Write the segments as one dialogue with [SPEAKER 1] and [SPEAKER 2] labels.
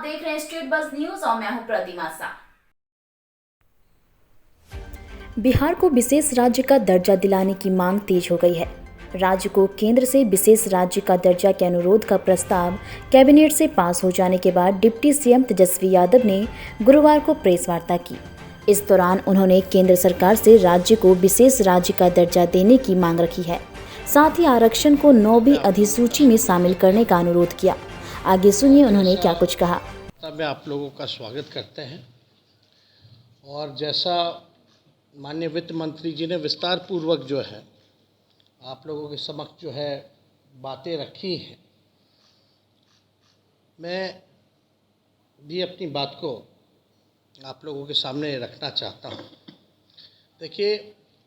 [SPEAKER 1] देख रहे हैं स्ट्रीट बज़ न्यूज और मैं हूं प्रतिमा सा।
[SPEAKER 2] बिहार को विशेष राज्य का दर्जा दिलाने की मांग तेज हो गई है। राज्य को केंद्र से विशेष राज्य का दर्जा के अनुरोध का प्रस्ताव कैबिनेट से पास हो जाने के बाद डिप्टी सीएम तेजस्वी यादव ने गुरुवार को प्रेस वार्ता की। इस दौरान उन्होंने केंद्र सरकार से राज्य को विशेष राज्य का दर्जा देने की मांग रखी है। साथ ही आरक्षण को 9वीं अधिसूची में शामिल करने का अनुरोध किया। आगे सुनिए उन्होंने क्या कुछ कहा।
[SPEAKER 3] में आप लोगों का स्वागत करते हैं और जैसा माननीय वित्त मंत्री जी ने विस्तार पूर्वक जो है आप लोगों के समक्ष जो है बातें रखी हैं, मैं भी अपनी बात को आप लोगों के सामने रखना चाहता हूँ। देखिए,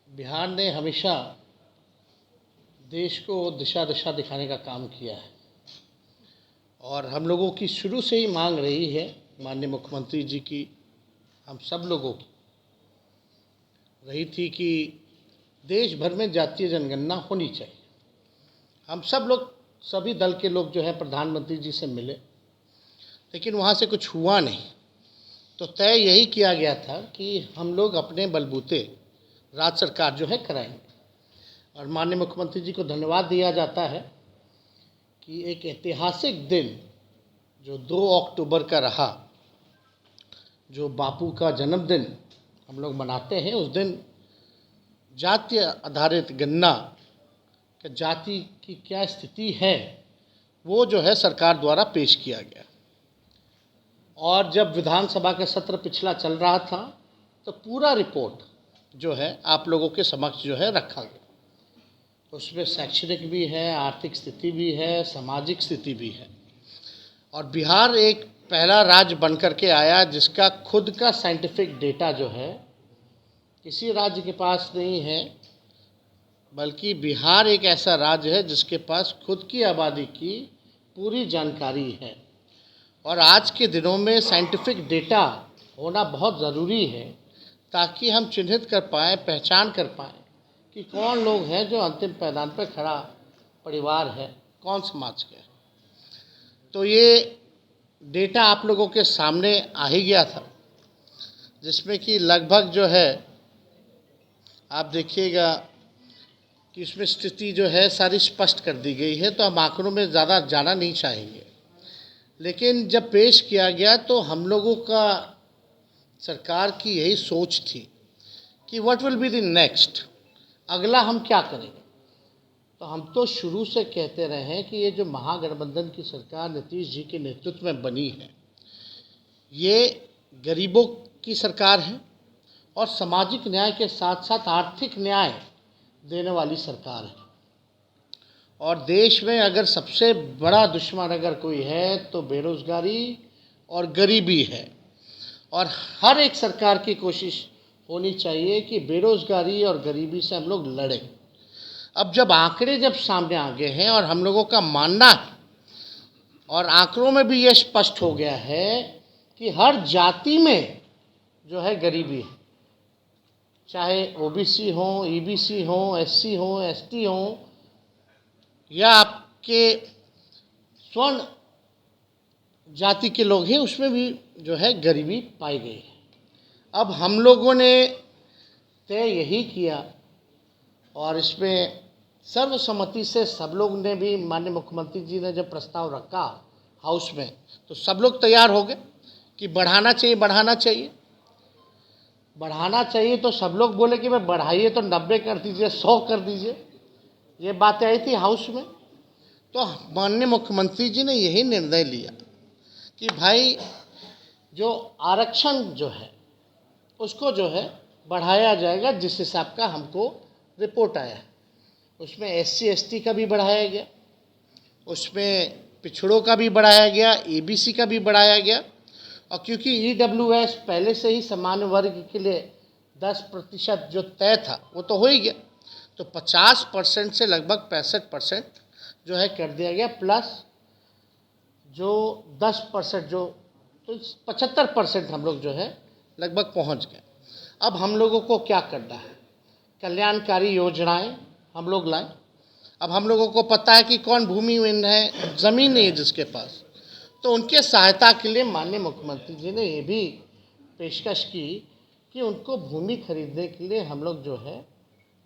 [SPEAKER 3] बिहार ने हमेशा देश को दिशा दिखाने का काम किया है और हम लोगों की शुरू से ही मांग रही है, माननीय मुख्यमंत्री जी की, हम सब लोगों की रही थी कि देश भर में जातीय जनगणना होनी चाहिए। हम सब लोग, सभी दल के लोग जो है प्रधानमंत्री जी से मिले, लेकिन वहाँ से कुछ हुआ नहीं। तो तय यही किया गया था कि हम लोग अपने बलबूते राज्य सरकार जो है कराएंगे। और माननीय मुख्यमंत्री जी को धन्यवाद दिया जाता है कि एक ऐतिहासिक दिन जो 2 अक्टूबर का रहा, जो बापू का जन्मदिन हम लोग मनाते हैं, उस दिन जातीय आधारित गणना कि जाति की क्या स्थिति है वो जो है सरकार द्वारा पेश किया गया। और जब विधानसभा का सत्र पिछला चल रहा था तो पूरा रिपोर्ट जो है आप लोगों के समक्ष जो है रखा गया। उसमें शैक्षणिक भी है, आर्थिक स्थिति भी है, सामाजिक स्थिति भी है। और बिहार एक पहला राज्य बन कर के आया जिसका खुद का साइंटिफिक डेटा जो है किसी राज्य के पास नहीं है, बल्कि बिहार एक ऐसा राज्य है जिसके पास खुद की आबादी की पूरी जानकारी है। और आज के दिनों में साइंटिफिक डेटा होना बहुत ज़रूरी है ताकि हम चिन्हित कर पाएँ, पहचान कर पाएँ कि कौन लोग हैं जो अंतिम पायदान पर खड़ा परिवार है, कौन समाज के। तो ये डेटा आप लोगों के सामने आ ही गया था, जिसमें कि लगभग जो है आप देखिएगा कि उसमें स्थिति जो है सारी स्पष्ट कर दी गई है। तो हम आंकड़ों में ज़्यादा जाना नहीं चाहेंगे, लेकिन जब पेश किया गया तो हम लोगों का, सरकार की यही सोच थी कि what will be the next, अगला हम क्या करेंगे। तो हम तो शुरू से कहते रहे हैं कि ये जो महागठबंधन की सरकार नीतीश जी के नेतृत्व में बनी है, ये गरीबों की सरकार है और सामाजिक न्याय के साथ साथ आर्थिक न्याय देने वाली सरकार है। और देश में अगर सबसे बड़ा दुश्मन अगर कोई है तो बेरोज़गारी और गरीबी है। और हर एक सरकार की कोशिश होनी चाहिए कि बेरोज़गारी और गरीबी से हम लोग लड़ें। अब जब आंकड़े जब सामने आ गए हैं और हम लोगों का मानना है और आंकड़ों में भी ये स्पष्ट हो गया है कि हर जाति में जो है गरीबी है, चाहे ओबीसी हो, ईबीसी हो, एससी हो, एसटी हो या आपके स्वर्ण जाति के लोग हैं, उसमें भी जो है गरीबी पाई गई है। अब हम लोगों ने तय यही किया और इसमें सर्वसम्मति से सब लोग ने भी, माननीय मुख्यमंत्री जी ने जब प्रस्ताव रखा हाउस में तो सब लोग तैयार हो गए कि बढ़ाना चाहिए, बढ़ाना चाहिए, बढ़ाना चाहिए। तो सब लोग बोले कि भाई बढ़ाइए तो 90 कर दीजिए, 100 कर दीजिए। ये बातें आई थी हाउस में। तो माननीय मुख्यमंत्री जी ने यही निर्णय लिया कि भाई जो आरक्षण जो है उसको जो है बढ़ाया जाएगा, जिस हिसाब का हमको रिपोर्ट आया है। उसमें एससी एसटी का भी बढ़ाया गया, उसमें पिछड़ों का भी बढ़ाया गया, ईबीसी का भी बढ़ाया गया। और क्योंकि ईडब्ल्यूएस पहले से ही सामान्य वर्ग के लिए 10% जो तय था वो तो हो ही गया, तो 50% से लगभग 65% जो है कर दिया गया, प्लस जो 10% जो, तो 75% हम लोग जो है लगभग पहुंच गए। अब हम लोगों को क्या करना है, कल्याणकारी योजनाएं हम लोग लाएं। अब हम लोगों को पता है कि कौन भूमिहीन है, ज़मीन नहीं है जिसके पास, तो उनके सहायता के लिए माननीय मुख्यमंत्री जी ने ये भी पेशकश की कि उनको भूमि खरीदने के लिए हम लोग जो है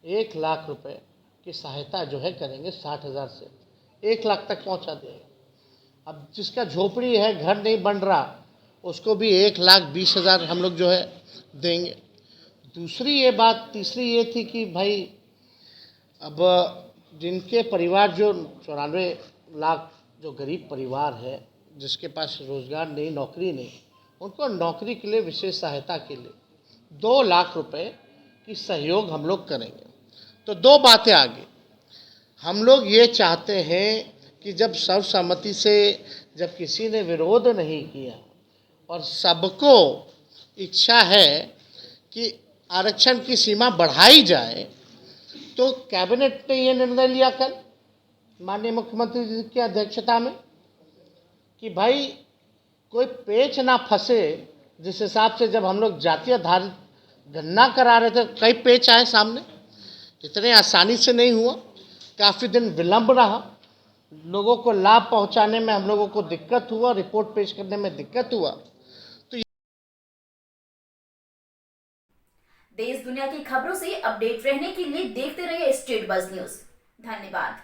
[SPEAKER 3] 1 लाख रुपए की सहायता जो है करेंगे, 60,000 से 1 लाख तक पहुंचा देंगे। अब जिसका झोपड़ी है, घर नहीं बन रहा, उसको भी 1,20,000 हम लोग जो है देंगे। दूसरी ये बात, तीसरी ये थी कि भाई अब जिनके परिवार जो 94 लाख जो गरीब परिवार है, जिसके पास रोज़गार नहीं, नौकरी नहीं, उनको नौकरी के लिए विशेष सहायता के लिए 2 लाख रुपए की सहयोग हम लोग करेंगे। तो दो बातें आगे, हम लोग ये चाहते हैं कि जब सर्वसम्मति से, जब किसी ने विरोध नहीं किया और सबको इच्छा है कि आरक्षण की सीमा बढ़ाई जाए, तो कैबिनेट ने ये निर्णय लिया कल माननीय मुख्यमंत्री जी की अध्यक्षता में कि भाई कोई पेच ना फंसे। जिस हिसाब से जब हम लोग जातीय आधारित गणना करा रहे थे, कई पेच आए सामने, इतने आसानी से नहीं हुआ, काफ़ी दिन विलंब रहा, लोगों को लाभ पहुंचाने में हम लोगों को दिक्कत हुआ, रिपोर्ट पेश करने में दिक्कत हुआ।
[SPEAKER 1] देश दुनिया की खबरों से अपडेट रहने के लिए देखते रहिए स्टेट बज़ न्यूज। धन्यवाद।